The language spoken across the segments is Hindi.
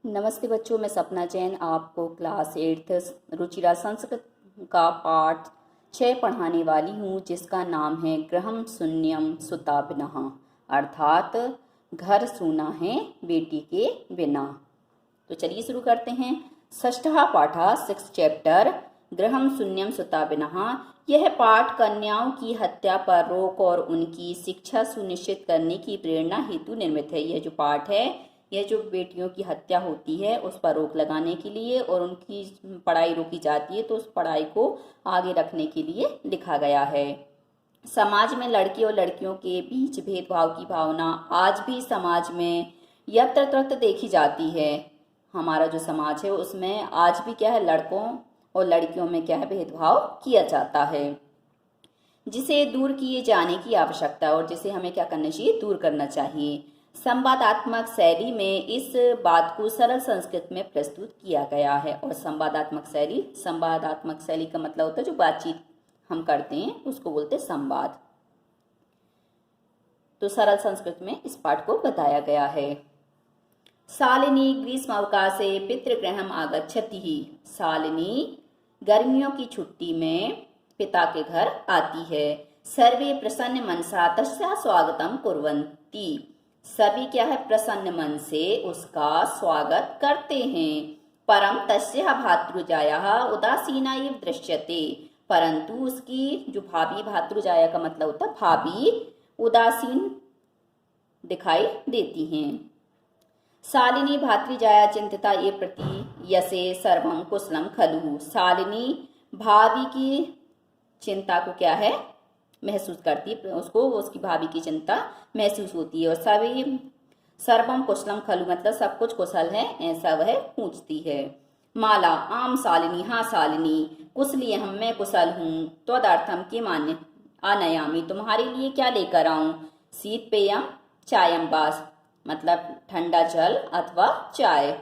नमस्ते बच्चों, मैं सपना जैन आपको क्लास 8th रुचिरा संस्कृत का पाठ 6 पढ़ाने वाली हूँ, जिसका नाम है गृहं शून्यं सुता बिनः, अर्थात घर सूना है बेटी के बिना। तो चलिए शुरू करते हैं। षष्ठः पाठः 6th चैप्टर गृहं शून्यं सुता बिनः। यह पाठ कन्याओं की हत्या पर रोक और उनकी शिक्षा सुनिश्चित करने की प्रेरणा हेतु निर्मित है। यह जो पाठ है, यह जो बेटियों की हत्या होती है उस पर रोक लगाने के लिए और उनकी पढ़ाई रोकी जाती है तो उस पढ़ाई को आगे रखने के लिए लिखा गया है। समाज में लड़के और लड़कियों के बीच भेदभाव की भावना आज भी समाज में यत्र तत्र देखी जाती है। हमारा जो समाज है उसमें आज भी क्या है, लड़कों और लड़कियों में क्या है, भेदभाव किया जाता है, जिसे दूर किए जाने की आवश्यकता है और जिसे हमें क्या करना चाहिए, दूर करना चाहिए। संवादात्मक शैली में इस बात को सरल संस्कृत में प्रस्तुत किया गया है। और संवादात्मक शैली का मतलब होता है जो बातचीत हम करते हैं उसको बोलते हैं संवाद। तो सरल संस्कृत में इस पाठ को बताया गया है। शालिनी ग्रीष्म अवकाशे पितृगृहम् आगच्छति। शालिनी गर्मियों की छुट्टी में पिता के घर आती है। सर्वे प्रसन्न मनसा तस्या स्वागतम कुर्वन्ति। सभी क्या है, प्रसन्न मन से उसका स्वागत करते हैं। परम तस्या भातृजाया उदासीना इव दृश्यते। परंतु उसकी जो भाभी, भातृजाया का मतलब होता है भाभी, उदासीन दिखाई देती हैं। शालिनी भातृजाया चिंतिता ये प्रति यसे सर्वम कुशलम खलु। शालिनी भाभी की चिंता को क्या है, महसूस करती है, उसको उसकी भाभी की चिंता महसूस होती है। और सभी सर्वम कुशलम खलु मतलब सब कुछ कुशल है, ऐसा वह पूछती है। माला आम शालिनी, हाँ शालिनी, कुशली हम, मैं कुशल हूँ। त्वदर्थम के मान्य आनयामी, तुम्हारे लिए क्या लेकर आऊं। शीत पेयम चायम बास मतलब ठंडा जल अथवा चाय।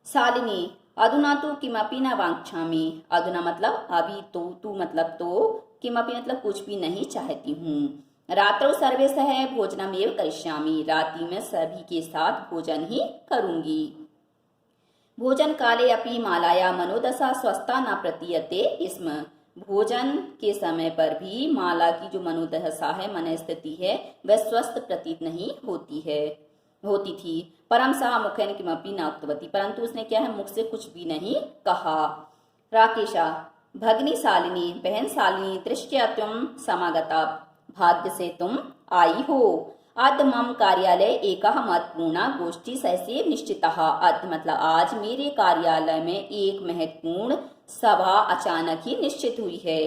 शालिनी अधुना तो किमपि न वांछामि। अधुना मतलब अभी, तो तू मतलब तो, किमपि मतलब कुछ भी नहीं चाहती हूँ। रात्रौ सर्वे सह भोजनमेव करिष्यामि। रात्रि में सभी के साथ भोजन ही करूंगी। भोजन काले अपि मालाया मनोदशा स्वस्था न प्रतीयते स्म। भोजन के समय पर भी माला की जो मनोदशा है, मन स्थिति है, वह स्वस्थ प्रतीत नहीं होती थी। परम सा मुखेन किमपि न उक्तवती, परंतु उसने क्या है, मुख से कुछ भी नहीं कहा। राकेशा भगनी शालिनी, बहन शालिनी, दृष्टया तुम समागता, भाग्य से तुम आई हो। अद्य मम कार्यालय एकः महत्वपूर्ण गोष्ठी सहसे निश्चितः। अद्य मतलब आज मेरे कार्यालय में एक महत्वपूर्ण सभा अचानक ही निश्चित हुई है।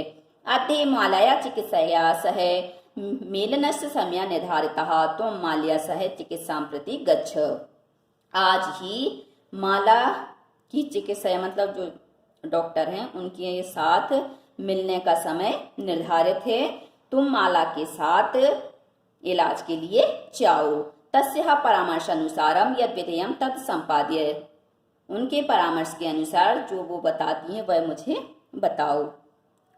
अद्य मालाया चिकित्सया सह मेलनस्य समय निर्धारितः, त्वं माल्या सह चिकित्सां प्रति गच्छ। आज ही माला की चिकित्सा मतलब जो डॉक्टर हैं उनके साथ मिलने का समय निर्धारित है। तुम माला के साथ इलाज के लिए जाओ। तस्याः परामर्श अनुसारम यद विधेयम तत् संपाद्य। उनके परामर्श के अनुसार जो वो बताती हैं वह मुझे बताओ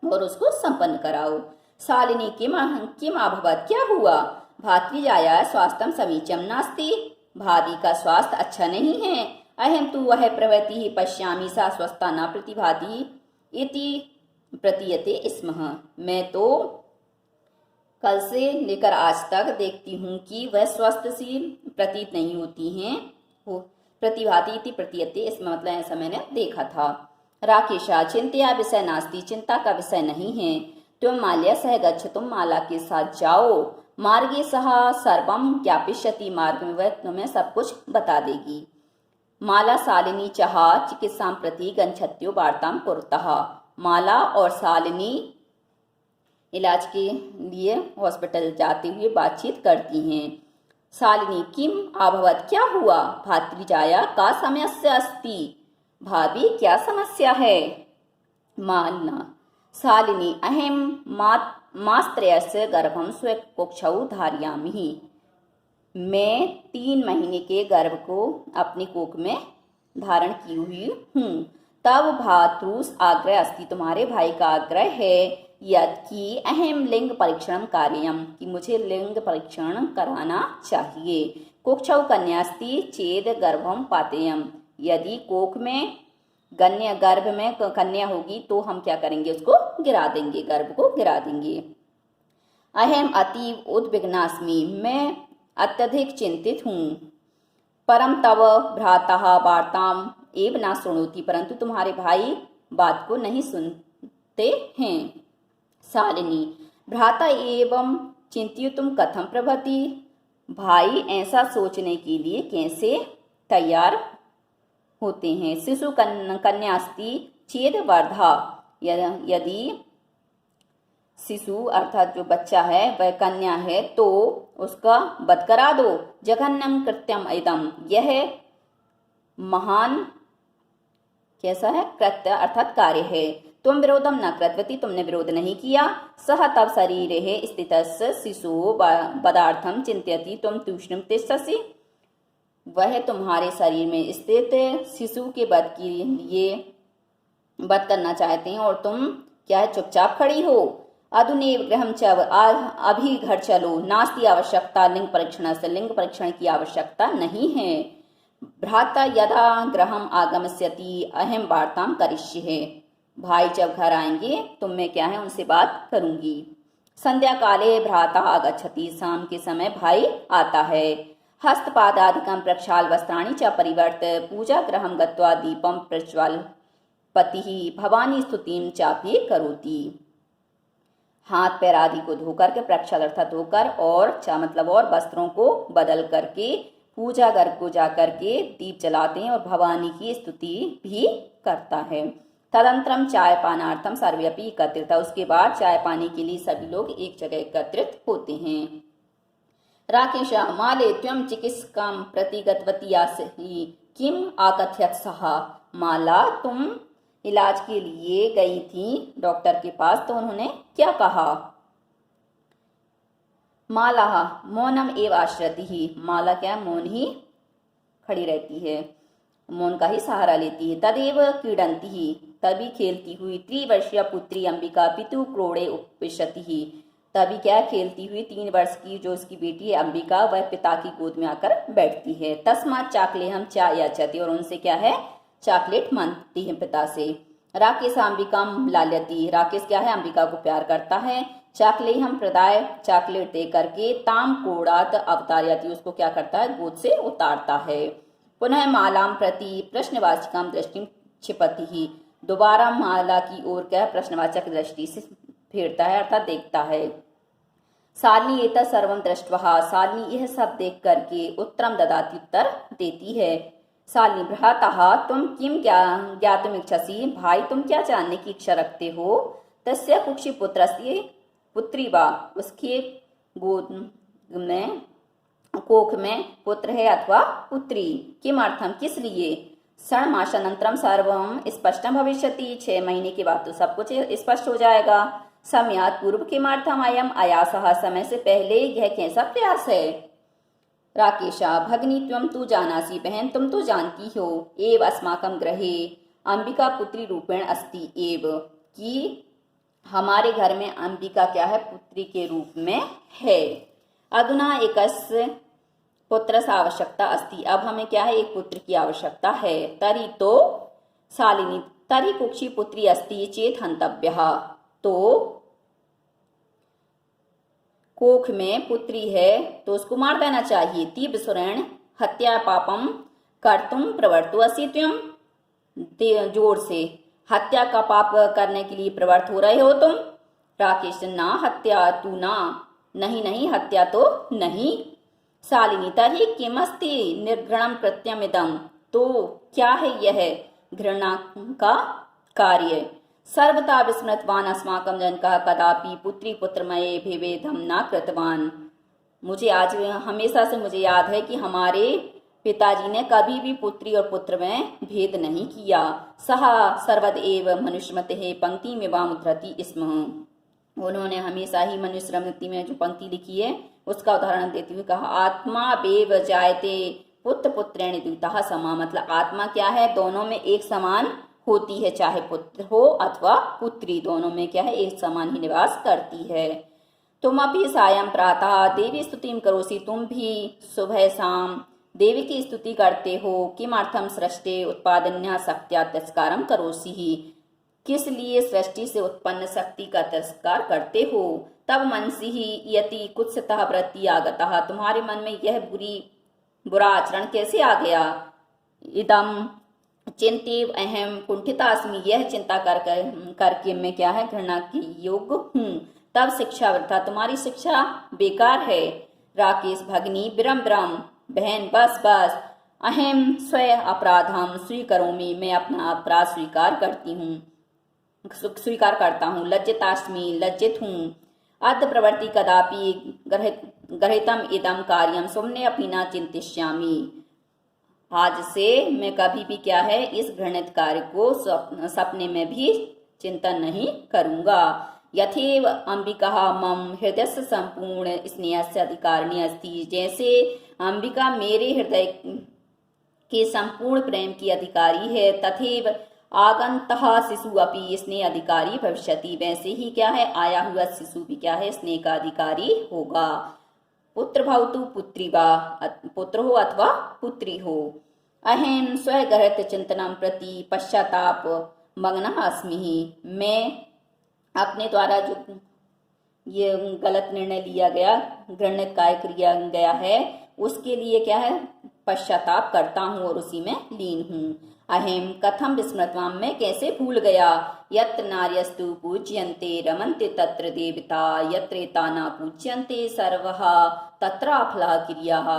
और उसको संपन्न कराओ। शालिनी किम अभवत्, क्या हुआ। भातृजाया स्वास्थ्यम समीचीनं नास्ति। भाभी का स्वास्थ्य अच्छा नहीं है। अहम तु वह प्रवृत्ति ही पश्यामि सा स्वस्था न प्रतिभाति इति प्रतीयते स्म। मैं तो कल से लेकर आज तक देखती हूँ कि वह स्वस्थ सी प्रतीत नहीं होती हैं। प्रतिभाति इति प्रतीयते स्म मतलब ऐसा मैंने देखा था। राकेशा चिंतया विषय नास्ति, चिंता का विषय नहीं है। तुम माल्या सह गच्छ, तुम माला के साथ जाओ। मार्गे सह सर्वम ज्ञापयिष्यति, मार्ग में वह तुम्हें सब कुछ बता देगी। माला शालिनी चाह चिकित्सा प्रति गच्छत्यो वार्तां कुरुतः। माला और शालिनी इलाज के लिए हॉस्पिटल जाते हुए बातचीत करती हैं। शालिनी किम अभवत्, क्या हुआ। भातृजाया का समस्या अस्ति, भाभी क्या समस्या है। माला शालिनी अहम मास्त्रयस्य गर्भं स्वकुक्षौ धारयामि। मैं 3 महीने के गर्भ को अपनी कोख में धारण की हुई हूँ। तब भातृस आग्रह अस्ति, तुम्हारे भाई का आग्रह है, यद कि अहम लिंग परीक्षण कार्यम, कि मुझे लिंग परीक्षण कराना चाहिए। कुक्षौ कन्यास्ति चेद गर्भम पातेयम, यदि कोख में गर्भ में कन्या होगी तो हम क्या करेंगे, उसको गिरा देंगे, गर्भ को गिरा देंगे। अहम अतीव उद्विग्नास्मि, मैं अत्यधिक चिंतित हूँ। परम तव भ्रातः वार्ताम एव न शृणोति, परंतु तुम्हारे भाई बात को नहीं सुनते हैं। शालिनी, भ्राता एवं चिंतितुम कथम प्रभति, भाई ऐसा सोचने के लिए कैसे तैयार होते हैं। शिशु कन्यास्ति चेद वर्धा, यदि शिशु अर्थात जो बच्चा है वह कन्या है तो उसका वध करा दो। जघन्यम कृत्यम इदम, यह महान कैसा है, कृत्य अर्थात कार्य है। तुम विरोधम न कृतवती, तुमने विरोध नहीं किया। सह तब शरीरे स्थितस्य शिशु पदार्थम चिंत्यति तुम तूष्णीम तिष्ठसि, वह तुम्हारे शरीर में स्थित शिशु के वध के लिए वध करना चाहते हैं और तुम क्या है, चुपचाप खड़ी हो। अधुनेव गृहम च, अभी घर चलो। नास्ति आवश्यकता लिंग परीक्षण से, लिंग परीक्षण की आवश्यकता नहीं है। भ्राता यदा गृहम आगमस्यति अहम वार्ताम करिष्ये, भाई जब घर आएंगे तो मैं क्या है उनसे बात करूंगी। संध्या काले भ्राता आगच्छति, शाम के समय भाई आता है। हस्तपादादिकं प्रक्षाल वस्त्राणि च परिवर्त, पूजा गृहं गत्वा दीपं प्रज्वालपतिः भवानी स्तुतिं चापि करोति। हाथ पैर आदि को धोकर के, प्रक्षाल अर्थात धोकर, और चा मतलब और वस्त्रों को बदल करके पूजा घर को जाकर के दीप जलाते हैं और भवानी की स्तुति भी करता है। तदंतरम चाय पानार्थम सर्वेपि एकत्रित, उसके बाद चाय पानी के लिए सभी लोग एक जगह एकत्रित होते हैं। राकेश, माले त्वं चिकित्सकां प्रति गतवती आसि किम आकथयत् सः, माला तुम इलाज के लिए गई थी डॉक्टर के पास तो उन्होंने क्या कहा। माला मौनम एव आश्रति, माला क्या मौन ही खड़ी रहती है, मौन का ही सहारा लेती है। तदेव क्रीडंती, तभी खेलती हुई। त्रिवर्षीय पुत्री अंबिका पितु क्रोड़े उपविशति, तभी क्या खेलती हुई 3 वर्ष की जो उसकी बेटी है अंबिका वह पिता की गोद में आकर बैठती है। तस्मात् चाकलेहम चा याचति, और उनसे क्या है चॉकलेट मांगती है पिता से। राकेश अंबिका लाल्यति, राकेश क्या है अंबिका को प्यार करता है। चाकलेहम प्रदाय, चॉकलेट दे करके ताम कोड़ात अवतारयति, उसको क्या करता है गोद से उतारता है। पुनः मालाम प्रति प्रश्नवाचिकाम दृष्टि क्षिपति ही, दोबारा माला की ओर क्या प्रश्नवाचक दृष्टि से फेरता है अर्थात देखता है। शालिनी एतत् सर्वं दृष्ट्वा, शालिनी यह सब देख करके उत्तरम ददाति, उत्तर देती है। शालिनी, भ्राता तुम किम ज्ञातुम इच्छसि, भाई तुम क्या जानने की इच्छा रखते हो। तस्य कुक्षी पुत्रस्य पुत्री वा, उसके गोद में कोख में पुत्र है अथवा पुत्री। किमर्थम, किस लिए। षण्मासानन्तरं सर्वं स्पष्टं भविष्यति, 6 महीने के बाद तो सब कुछ स्पष्ट हो जाएगा। समयात् पूर्व किमर्थम अयम आयासः, समय से पहले यह कैसा प्रयास है। राकेशा, भगिनी त्वं तु जानासि, बहन तुम तो जानती हो। एव अस्माकं गृहे अंबिका पुत्री रूपेण अस्ति एव, कि हमारे घर में अंबिका क्या है पुत्री के रूप में है। अधुना एकस्य पुत्रस्य आवश्यकता अस्ति, अब हमें क्या है एक पुत्र की आवश्यकता है। तरी तो शालिनी, तरी कुक्षी पुत्री अस्ति चेत हंतव्यः, तो कोख में पुत्री है तो उसको मार देना चाहिए। तीव्र सुरेण हत्या पापम कर्तुम प्रवर्तुअसि त्वं, जोर से हत्या का पाप करने के लिए प्रवृत्त हो रहे हो तुम। राकेश, ना हत्या तू ना, नहीं नहीं हत्या तो नहीं। शालिनी, तर्हि किमस्ति निर्घृणम कृत्यमिदं, तो क्या है यह घृणा का कार्य। सर्वथा विस्मृतवान अस्माकं जनकः कदापि पुत्री पुत्रमये भेवेदं न कृतवान, मुझे आज हमेशा से मुझे याद है कि हमारे पिताजी ने कभी भी पुत्री और पुत्र में भेद नहीं किया। सह सर्वदैव मनुष्यमतेः पंक्ति में वामुद्धरति स्म, उन्होंने हमेशा ही मनुस्मृति में जो पंक्ति लिखी है उसका उदाहरण देते हुए कहा, आत्मा वेव जायते पुत्र पुत्रेण द्वितः समा, मतलब आत्मा क्या है दोनों में एक समान होती है, चाहे पुत्र हो अथवा पुत्री, दोनों में क्या है एक समान ही निवास करती है। तुमपि सायं प्रातः देवी स्तुतिं करोसि, तुम भी सुबह शाम देवी की स्तुति करते हो। किमर्थम सृष्टि उत्पादन्या शक्त्या तिरस्कारम करोसि ही, किस लिए सृष्टि से उत्पन्न शक्ति का तिरस्कार करते हो। तब मनसि ही यति कुत्सितः वृत्ति आगतः, तुम्हारे मन में यह बुरा आचरण कैसे आ गया। इदम चिंतेव अहम कुंठितास्मि, यह चिंता करके मैं क्या है घृणा की योग्य हूँ। तब शिक्षा वृथा, तुम्हारी शिक्षा बेकार है। राकेश भगिनी विरम विरम, बहन बस बस। अहम स्वयं अपराधम स्वीकरोमि, मैं अपना अपराध स्वीकार करता हूँ। लज्जितास्मि, लज्जित हूँ। अद्य प्रवृत्ति कदापि गृहीतम इदम कार्यम सुमने अपनी न चिंतिष्यामि, आज से मैं कभी भी क्या है इस घृणित कार्य को सपने में भी चिंतन नहीं करूंगा। यथेव अंबिका मम हृदय संपूर्ण स्नेहस्य अधिकारिणी अस्ति, जैसे अंबिका मेरे हृदय के संपूर्ण प्रेम की अधिकारी है। तथैव आगंतः शिशु अपि स्नेह अधिकारी भविष्यति, वैसे ही क्या है आया हुआ शिशु भी क्या है स्नेह का अधिकारी होगा। पुत्र भवतु पुत्री वा, पुत्र हो अथवा पुत्री हो। अहम स्वगृहित चिंतनम प्रति पश्चाताप मग्नः अस्मि, मैं अपने द्वारा जो ये गलत निर्णय लिया गया, घृणित कार्य किया गया है, उसके लिए क्या है पश्चाताप करता हूँ और उसी में लीन हूँ। अहम कथम विस्मृतवाम, मैं कैसे भूल गया। यत्र नार्यस्तु पूज्यन्ते रमन्ते तत्र देवता, यत्रेता न पूज्यन्ते सर्वः तत्र अफलः क्रियाः।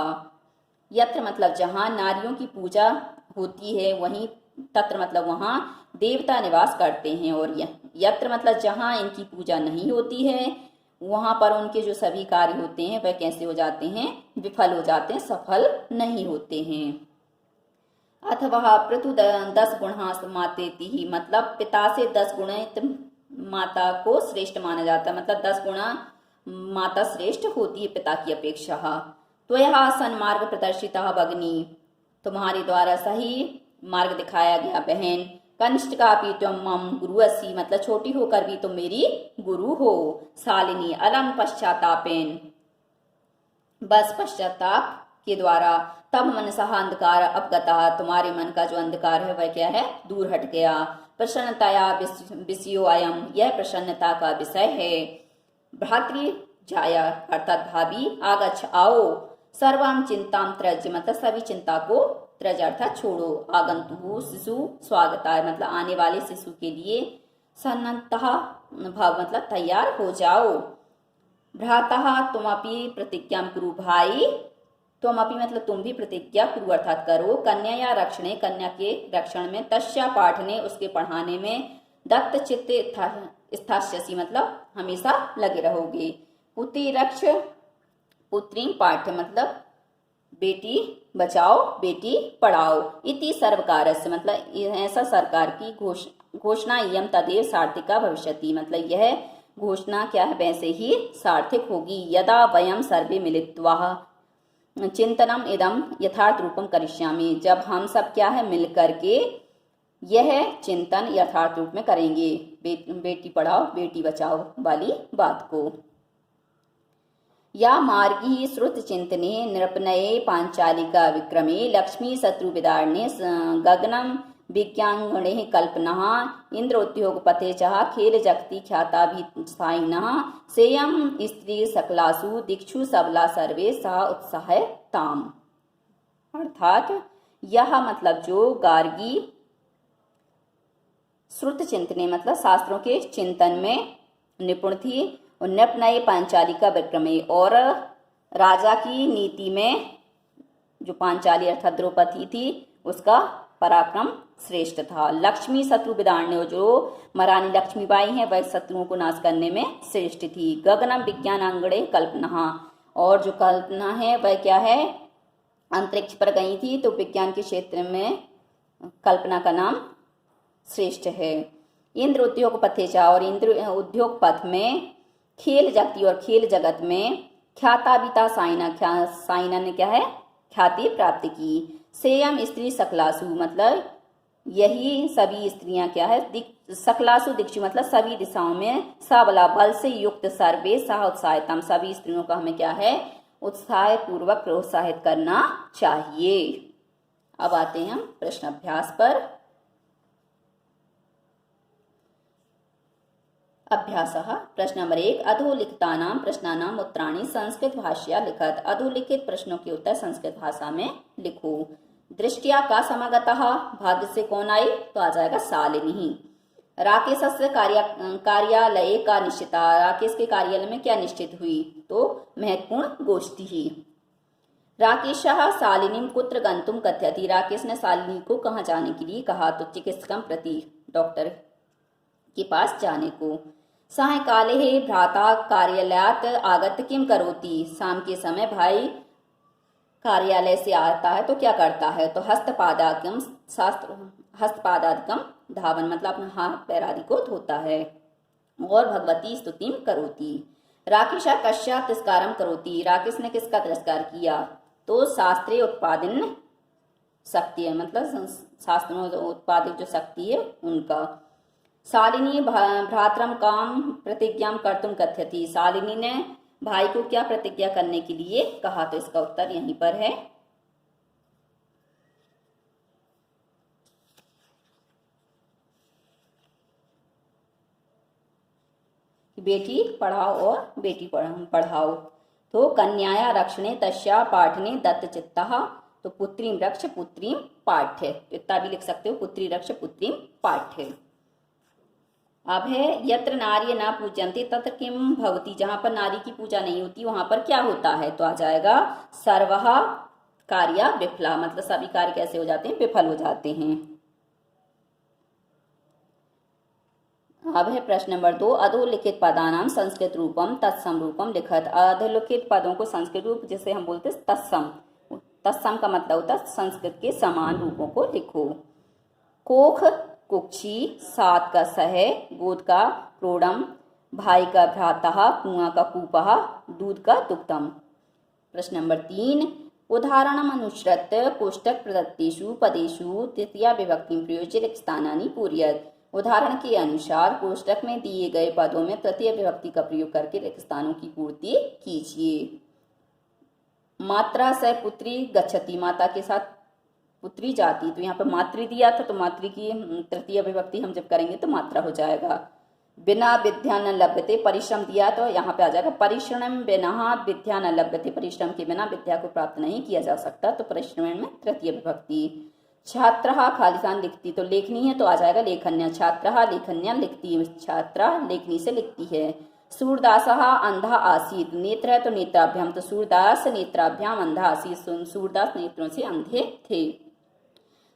यत्र मतलब जहाँ नारियों की पूजा होती है वहीं, तत्र मतलब वहाँ देवता निवास करते हैं, और यत्र मतलब जहाँ इनकी पूजा नहीं होती है वहाँ पर उनके जो सभी कार्य होते हैं वह कैसे हो जाते हैं, विफल हो जाते हैं, सफल नहीं होते हैं। अथवा पृथु 10 गुणा मातेति ही, मतलब पिता से 10 गुणित माता को श्रेष्ठ माना जाता है, मतलब 10 गुणा माता श्रेष्ठ होती है पिता की अपेक्षा। त्वया सन्मार्ग प्रदर्शिता भगिनी, तुम्हारे द्वारा सही मार्ग दिखाया गया बहन। कनिष्ठ का भी तुम मम गुरु अस्सी, मतलब छोटी होकर भी तुम मेरी गुरु हो। शालिनी अलम पश्चातापेन, बस पश्चाताप के द्वारा। तब मनसा अंधकार अपगता, तुम्हारे मन का जो अंधकार है वह क्या है दूर हट गया। प्रसन्नताया विषयो अयम, यह प्रसन्नता का विषय है। भ्रातृ जाया अर्थात भाभी, आगच्छ आओ। सर्वम चिंताम त्यज, मतलब सभी चिंता को त्यज अर्थात छोड़ो। आगंतु शिशु स्वागता, मतलब आने वाले शिशु के लिए। सन्नतः भाव मतलब तैयार हो जाओ। भ्रातः तुमपि प्रतिज्ञा कुरु, भाई तुमपि मतलब तुम भी प्रतिज्ञा कुरु अर्थात करो। कन्या या रक्षणे, कन्या के रक्षण में। तस्या पाठने, उसके पढ़ाने में। दत्त चित्त स्थास्यसि, मतलब हमेशा लगे रहोगे। पुत्री रक्ष पुत्री पाठ्य, मतलब बेटी बचाओ बेटी पढ़ाओ। इति सर्वकारस्य, मतलब ऐसा सरकार की घोषणा इयम तदेव सार्थिका भविष्यति, मतलब यह घोषणा क्या है वैसे ही सार्थक होगी। यदा वयम सर्वे मिलित्वा चिंतनम इदम यथार्थ रूपम करिष्यामि, जब हम सब क्या है मिल करके यह चिंतन यथार्थ रूप में करेंगे, बेटी पढ़ाओ बेटी बचाओ वाली बात को। या मार्गी श्रुत चिंतने नृपनये पांचालिका विक्रमे, लक्ष्मी शत्रु विदारणे गगनम विज्ञांगणे कल्पना, इंद्रोद्योग पथे चाह खेल जगति ख्याता भी साइनः, सेयम स्त्री सकलासु दीक्षु सबला सर्वे सा उत्साह ताम। अर्थात यह मतलब जो गार्गी श्रुत चिंतने मतलब शास्त्रों के चिंतन में निपुण थी, और नृपनये पांचालिका विक्रमे, और राजा की नीति में जो पांचाली अर्थात द्रौपदी थी उसका पराक्रम श्रेष्ठ था। लक्ष्मी शत्रु विदारणे, जो महारानी लक्ष्मीबाई हैं वह शत्रुओं को नाश करने में श्रेष्ठ थी। गगनम विज्ञानांगणे कल्पना, और जो कल्पना है वह क्या है अंतरिक्ष पर गई थी, तो विज्ञान के क्षेत्र में कल्पना का नाम श्रेष्ठ है। इंद्र उद्योग पथेचा, और इंद्र उद्योग पथ में। खेल जगती, और खेल जगत में। ख्याताबिता साइना, साइना ने क्या है ख्याति प्राप्त की। सेयम स्त्री सकलासु, मतलब यही सभी स्त्रियां क्या है, सकलासु दिक्षु मतलब सभी दिशाओं में, सबला बल से युक्त, सर्वे सह उत्साहितम सभी स्त्रियों का हमें क्या है, उत्साह पूर्वक प्रोत्साहित करना चाहिए। अब आते हैं हम प्रश्न अभ्यास पर। अभ्यासः प्रश्न नंबर 1 अधोलिखितानां प्रश्नानाम् उत्तराणि संस्कृत भाषया लिखत। अधोलिखित प्रश्नों के उत्तर संस्कृत भाषा में लिखो। दृष्टिया का समागतः, भाग्य से कौन आई, तो आ जाएगा शालिनी। राकेशस्य कार्यालय का निश्चिता, राकेश के कार्यालय में क्या निश्चित हुई, तो महत्वपूर्ण गोष्ठी ही। राकेशः शालिनीं कुत्र गंतुम कथयति, राकेश ने शालिनी को कहाँ जाने के लिए कहा, तो चिकित्सकं प्रति डॉक्टर के पास जाने को। सायंकाले भ्राता कार्यालयात आगत किम करोति, शाम के समय भाई कार्यालय से आता है तो क्या करता है, तो हस्तपादादिकम शास्त्र, हस्तपादादिकम धावन मतलब अपना हाथ पैर आदि को धोता है। और भगवती स्तुतिम करोति। राकेशा कश्या तिरस्कारम करोति, राकेश ने किसका तिरस्कार किया, तो शास्त्रीय उत्पादन शक्ति है मतलब शास्त्रों में उत्पादित जो शक्ति है उनका। शालिनी भ्रातरम काम प्रतिज्ञा कर्तुम कथयति, शालिनी ने भाई को क्या प्रतिज्ञा करने के लिए कहा, तो इसका उत्तर यहीं पर है। बेटी पढ़ाओ और बेटी पढ़ाओ। तो कन्याया रक्षणे तस्या पाठने दत्त चित्तः, तो पुत्रीम रक्ष पुत्रीम पाठ्य, इतना भी लिख सकते हो, पुत्री रक्ष पुत्रीम पाठ्य। अब है यत्र नार्य न पूजन्ते तत्र किम भवति, जहां पर नारी की पूजा नहीं होती वहां पर क्या होता है, तो आ जाएगा सर्वः कार्या विफला, मतलब सभी कार्य कैसे हो जाते हैं, विफल हो जाते हैं। अब है प्रश्न नंबर 2 अधोलिखित पदानाम संस्कृत रूपम तत्सम रूपम लिखत। अधोलिखित पदों को संस्कृत रूप जिसे हम बोलते हैं तत्सम, तत्सम का मतलब होता है संस्कृत के समान रूपों को लिखो। कोख कुक्षी, सात का सह, गोद का प्रोडम, भाई का भ्रातः, कुआं का कूपः, दूध का दुग्धम। प्रश्न नंबर 3 उदाहरणम अनुसृत्य कोष्टक प्रदत्तेषु पदेषु तृतीया विभक्ति प्रयोज्य रिक्त स्थानानि पूरयत। उदाहरण के अनुसार कोष्टक में दिए गए पदों में तृतीय विभक्ति का प्रयोग करके रिक्त स्थानों की पूर्ति कीजिए। मात्रा से पुत्री गच्छति, माता के साथ पुत्री जाती, तो यहाँ पर मातृ दिया था तो मातृ की तृतीय विभक्ति हम जब करेंगे तो मात्रा हो जाएगा। बिना विद्या न लभ्यते, परिश्रम दिया तो यहाँ पे आ जाएगा परिश्रम बिना विद्या न लभ्यते, परिश्रम के बिना विद्या को प्राप्त नहीं किया जा सकता, तो परिश्रम में तृतीय विभक्ति। छात्रा खालिसान लिखती, तो लेखनी है तो आ जाएगा लेखन्या, छात्रा लेखन्या लिखती है, छात्रा लेखनी से लिखती है। सूरदासः अंधा आसीत, नेत्र है तो नेत्राभ्याम, तो सूरदास नेत्राभ्याम अंधा आसीत, सूरदास नेत्रों से अंधे थे।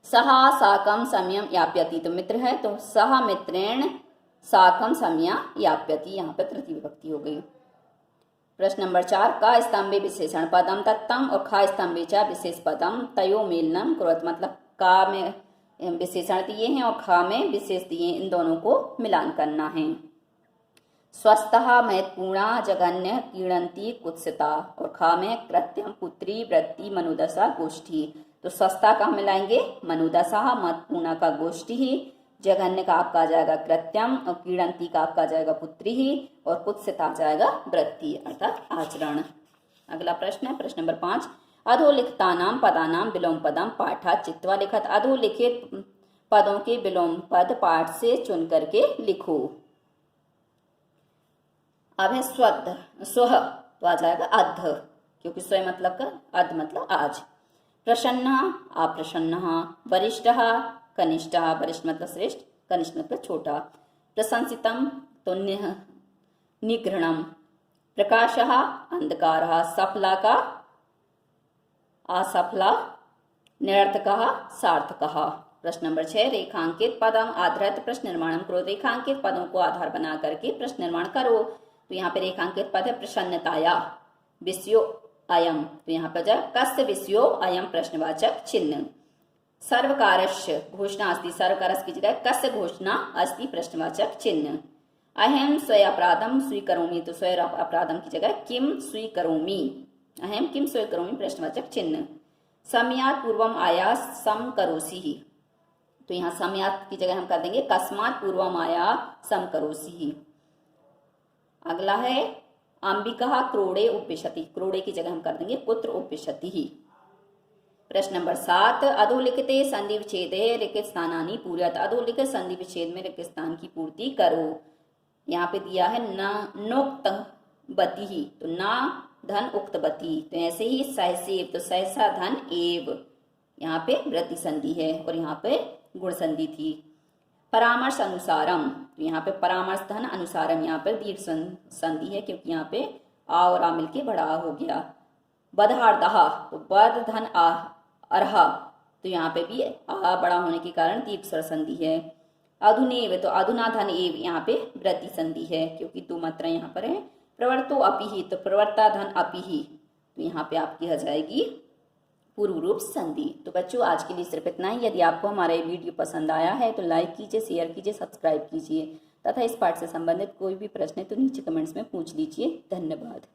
सह साकम समयम याप्यति, तो मित्र है तो सह मित्रेण साकम समया याप्यति, यहाँ पर तृतीय विभक्ति हो गई। प्रश्न नंबर 4 का स्तंभे विशेषण पदम तत्तम और खा स्तंभे च विशेष पदम तयो मेलनम कुर्वत, मतलब का में विशेषण दिए हैं और खा में विशेष दिए, इन दोनों को मिलान करना है। स्वस्थः महत्वपूर्णा जघन्य क्रीडंती कुत्सिता, और खा में कृत्यम पुत्री वृत्ति मनुदशा गोष्ठी, तो स्वस्था का मिलाएंगे मनुदशा, महत्वपूर्णा का गोष्ठी ही, जघन्य का आपका आ जाएगा कृत्यम और क्रीडंती का आपका आ जाएगा पुत्री ही, और कुत्सित आ जाएगा वृत्ति अर्थात आचरण। अगला प्रश्न है प्रश्न नंबर 5 अधोलिखितानाम पदानाम विलोम पदम पाठा चित्वा लिखत। अधोलिखित पदों के विलोम पद पाठ से चुन करके लिखो। अब है स्वध स्व, तो आ जाएगा अध, क्योंकि स्व मतलब का अध मतलब आज। प्रसन्न अप्रसन्न, वरिष्ठ कनिष्ठ, वरिष्ठ मतलब श्रेष्ठ, कनिष्ठ मतलब छोटा। प्रशंसितम तो निगृणम, प्रकाशः अंधकारः, सफला का असफला, निरर्थकः सार्थकः। प्रश्न नंबर 6 रेखांकित पदम आधारित प्रश्न निर्माण करो। रेखांकित पदों को आधार बना करके प्रश्न निर्माण करो। तो यहाँ पे रेखांकित पद है प्रसन्नताया, विषयो अयम, तो यहाँ पर जाए कस्य विषयो अयम प्रश्नवाचक चिन्ह। सर्वकारस्य घोषणा अस्ति, सर्वकारस्य की जगह कस्य घोषणा अस्ति प्रश्नवाचक चिन्ह। अहम स्वय अपराधम स्वीकरोमि, तो स्वय अपराधम की जगह किम स्वीकरोमि, अहम किम स्वीकरोमि प्रश्नवाचक चिन्ह। समयात् पूर्वम आयास सम करोसि, तो यहाँ सम्यात् की जगह हम कर देंगे कस्मात् पूर्वमाया समकरोषि। अगला है अंबिका क्रोड़े उपविशति, क्रोड़े की जगह हम कर देंगे कुत्र उपविशति। प्रश्न नंबर 7, अधोलिखिते संधि विच्छेदे रिक्त स्थानानि पूरयत, अधोलिखित संधि विच्छेद में रिक्त स्थान की पूर्ति करो। यहाँ पे दिया है न नोक्त बती, तो ना धन उक्तवती, तो ऐसे ही सहसेव, तो सहसा धन एव, यहाँ पे वृद्धि संधि है और यहाँ पे गुण संधि थी। परामर्श अनुसारम, तो यहाँ पे परामर्श धन अनुसारम, यहाँ पर दीर्घ संधि है क्योंकि यहाँ पे आ और आ मिलके बड़ा हो गया। बधार्दहा, तो बद धन आ अर्हा, तो यहाँ पे भी आ बड़ा होने के कारण दीर्घ स्वर संधि है। अधुनेव, तो अधुना धन एव, यहाँ पे वृद्धि संधि है क्योंकि दो मात्रा यहाँ पर है। प्रवर्तो अपि, तो प्रवर्ता धन अपि, तो यहाँ पे आपकी आ जाएगी पूर्व रूप संधि। तो बच्चों आज के लिए सिर्फ इतना ही। यदि आपको हमारा ये वीडियो पसंद आया है तो लाइक कीजिए, शेयर कीजिए, सब्सक्राइब कीजिए तथा इस पाठ से संबंधित कोई भी प्रश्न है तो नीचे कमेंट्स में पूछ लीजिए। धन्यवाद।